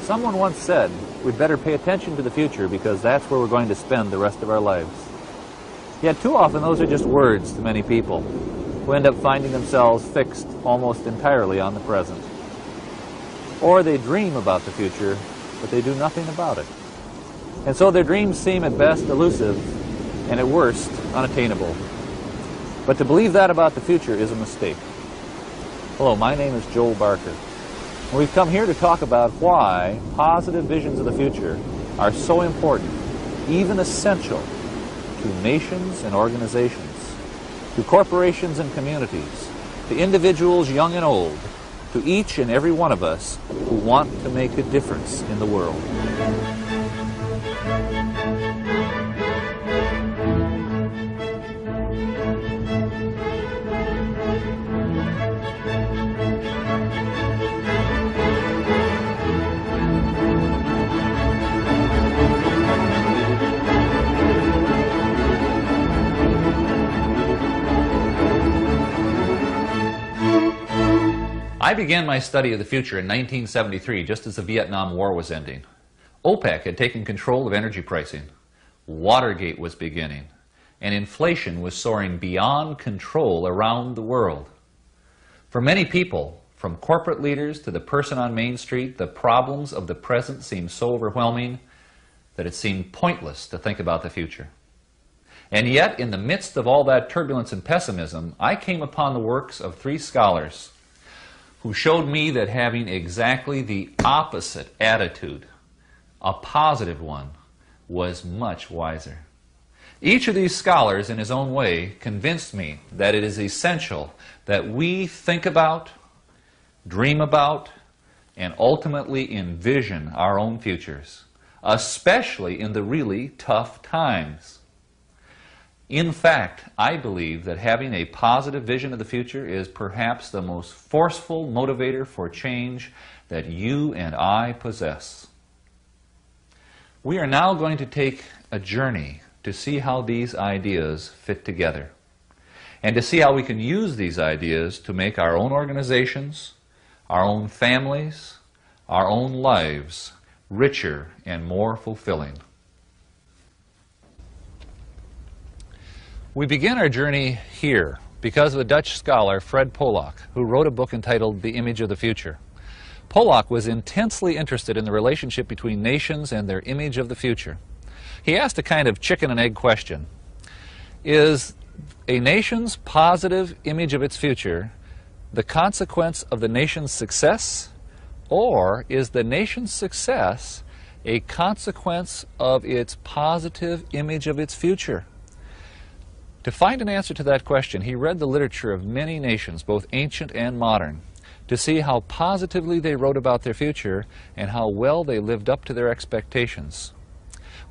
Someone once said, we'd better pay attention to the future because that's where we're going to spend the rest of our lives. Yet too often those are just words to many people, who end up finding themselves fixed almost entirely on the present. Or they dream about the future, but they do nothing about it. And so their dreams seem at best elusive, and at worst unattainable. But to believe that about the future is a mistake. Hello, my name is Joel Barker. And we've come here to talk about why positive visions of the future are so important, even essential, to nations and organizations, to corporations and communities, to individuals young and old, to each and every one of us who want to make a difference in the world. I began my study of the future in 1973, just as the Vietnam War was ending. OPEC had taken control of energy pricing. Watergate was beginning. And inflation was soaring beyond control around the world. For many people, from corporate leaders to the person on Main Street, the problems of the present seemed so overwhelming that it seemed pointless to think about the future. And yet, in the midst of all that turbulence and pessimism, I came upon the works of three scholars who showed me that having exactly the opposite attitude, a positive one, was much wiser. Each of these scholars, in his own way, convinced me that it is essential that we think about, dream about, and ultimately envision our own futures, especially in the really tough times. In fact, I believe that having a positive vision of the future is perhaps the most forceful motivator for change that you and I possess. We are now going to take a journey to see how these ideas fit together, and to see how we can use these ideas to make our own organizations, our own families, our own lives richer and more fulfilling. We begin our journey here because of a Dutch scholar, Fred Polak, who wrote a book entitled The Image of the Future. Polak was intensely interested in the relationship between nations and their image of the future. He asked a kind of chicken and egg question. Is a nation's positive image of its future the consequence of the nation's success, or is the nation's success a consequence of its positive image of its future? To find an answer to that question, he read the literature of many nations, both ancient and modern, to see how positively they wrote about their future and how well they lived up to their expectations.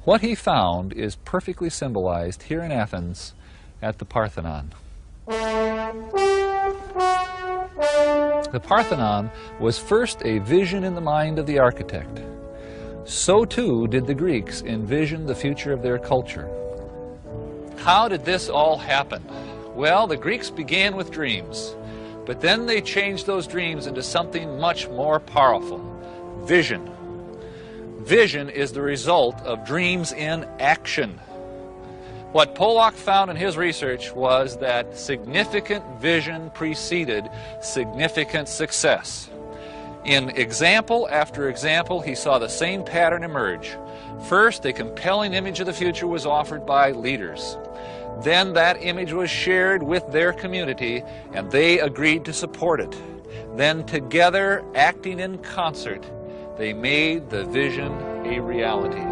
What he found is perfectly symbolized here in Athens at the Parthenon. The Parthenon was first a vision in the mind of the architect. So too did the Greeks envision the future of their culture. How did this all happen? Well, the Greeks began with dreams, but then they changed those dreams into something much more powerful: vision. Vision is the result of dreams in action. What Polak found in his research was that significant vision preceded significant success. In example after example, he saw the same pattern emerge. First, a compelling image of the future was offered by leaders. Then that image was shared with their community, and they agreed to support it. Then together, acting in concert, they made the vision a reality.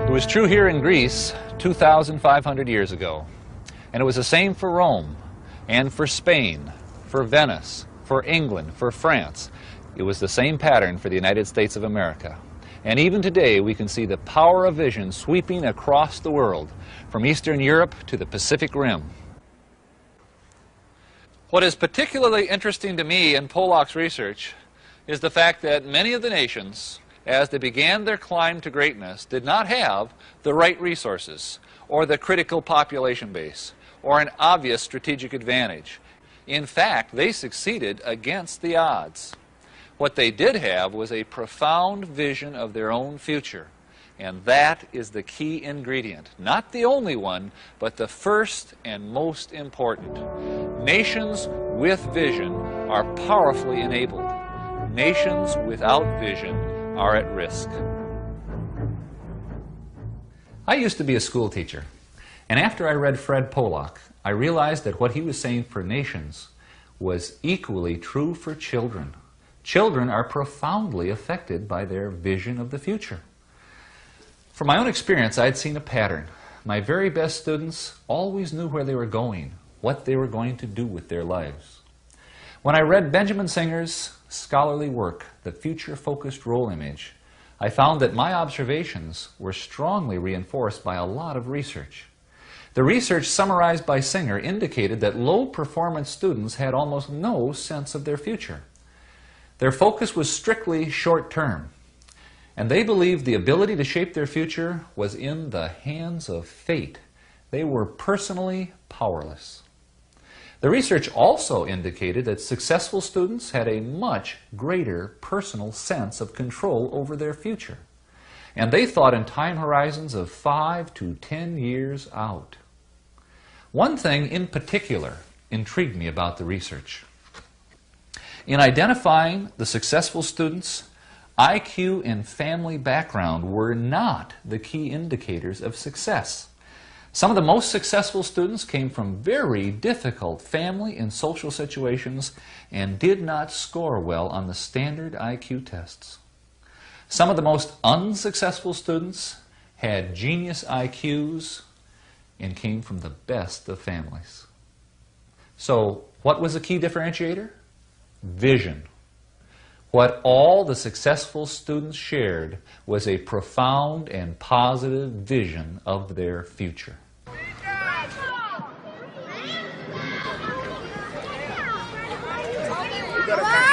It was true here in Greece 2,500 years ago. And it was the same for Rome, and for Spain, for Venice, for England, for France. It was the same pattern for the United States of America. And even today, we can see the power of vision sweeping across the world, from Eastern Europe to the Pacific Rim. What is particularly interesting to me in Polak's research is the fact that many of the nations, as they began their climb to greatness, did not have the right resources, or the critical population base, or an obvious strategic advantage. In fact, they succeeded against the odds. What they did have was a profound vision of their own future. And that is the key ingredient. Not the only one, but the first and most important. Nations with vision are powerfully enabled. Nations without vision are at risk. I used to be a school teacher, and after I read Fred Polak, I realized that what he was saying for nations was equally true for children. Children are profoundly affected by their vision of the future. From my own experience, I'd seen a pattern. My very best students always knew where they were going, what they were going to do with their lives. When I read Benjamin Singer's scholarly work, The Future-Focused Role Image, I found that my observations were strongly reinforced by a lot of research. The research summarized by Singer indicated that low-performance students had almost no sense of their future. Their focus was strictly short-term, and they believed the ability to shape their future was in the hands of fate. They were personally powerless. The research also indicated that successful students had a much greater personal sense of control over their future, and they thought in time horizons of 5 to 10 years out. One thing in particular intrigued me about the research. In identifying the successful students, IQ and family background were not the key indicators of success. Some of the most successful students came from very difficult family and social situations and did not score well on the standard IQ tests. Some of the most unsuccessful students had genius IQs and came from the best of families. So, what was the key differentiator? Vision. What all the successful students shared was a profound and positive vision of their future.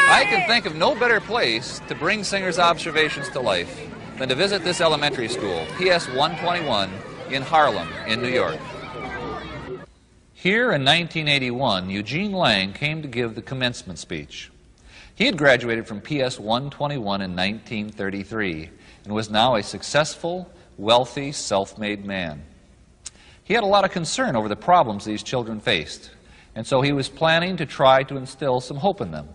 I can think of no better place to bring Singer's observations to life than to visit this elementary school, PS 121, in Harlem, in New York. Here in 1981, Eugene Lang came to give the commencement speech. He had graduated from PS 121 in 1933 and was now a successful, wealthy, self-made man. He had a lot of concern over the problems these children faced, and so he was planning to try to instill some hope in them.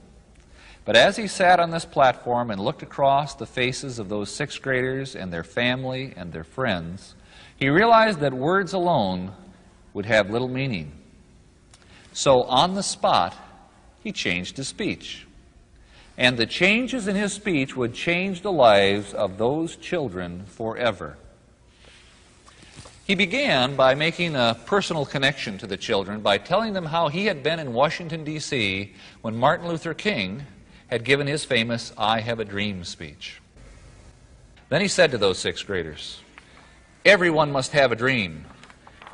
But as he sat on this platform and looked across the faces of those sixth graders and their family and their friends, he realized that words alone would have little meaning. So on the spot, he changed his speech. And the changes in his speech would change the lives of those children forever. He began by making a personal connection to the children by telling them how he had been in Washington, D.C. when Martin Luther King had given his famous "I Have a Dream" speech. Then he said to those sixth graders, "Everyone must have a dream.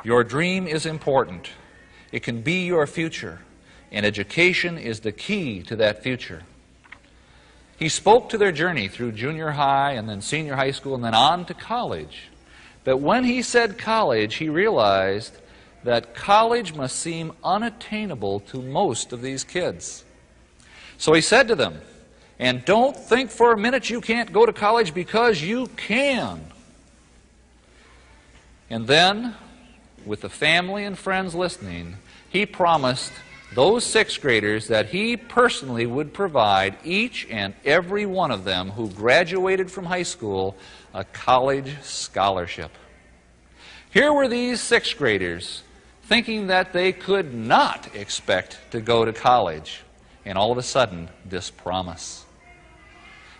Your dream is important. It can be your future, and education is the key to that future." He spoke to their journey through junior high and then senior high school and then on to college. But when he said college, he realized that college must seem unattainable to most of these kids. So he said to them, "And don't think for a minute you can't go to college, because you can." And then, with the family and friends listening, he promised those sixth graders that he personally would provide each and every one of them who graduated from high school a college scholarship. Here were these sixth graders thinking that they could not expect to go to college, and all of a sudden, this promise.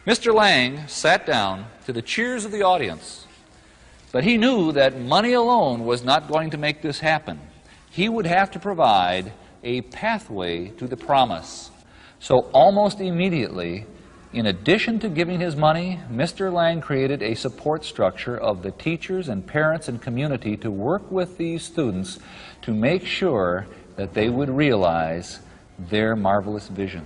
Mr. Lang sat down to the cheers of the audience, but he knew that money alone was not going to make this happen. He would have to provide a pathway to the promise. So almost immediately, in addition to giving his money, Mr. Lang created a support structure of the teachers and parents and community to work with these students to make sure that they would realize their marvelous vision.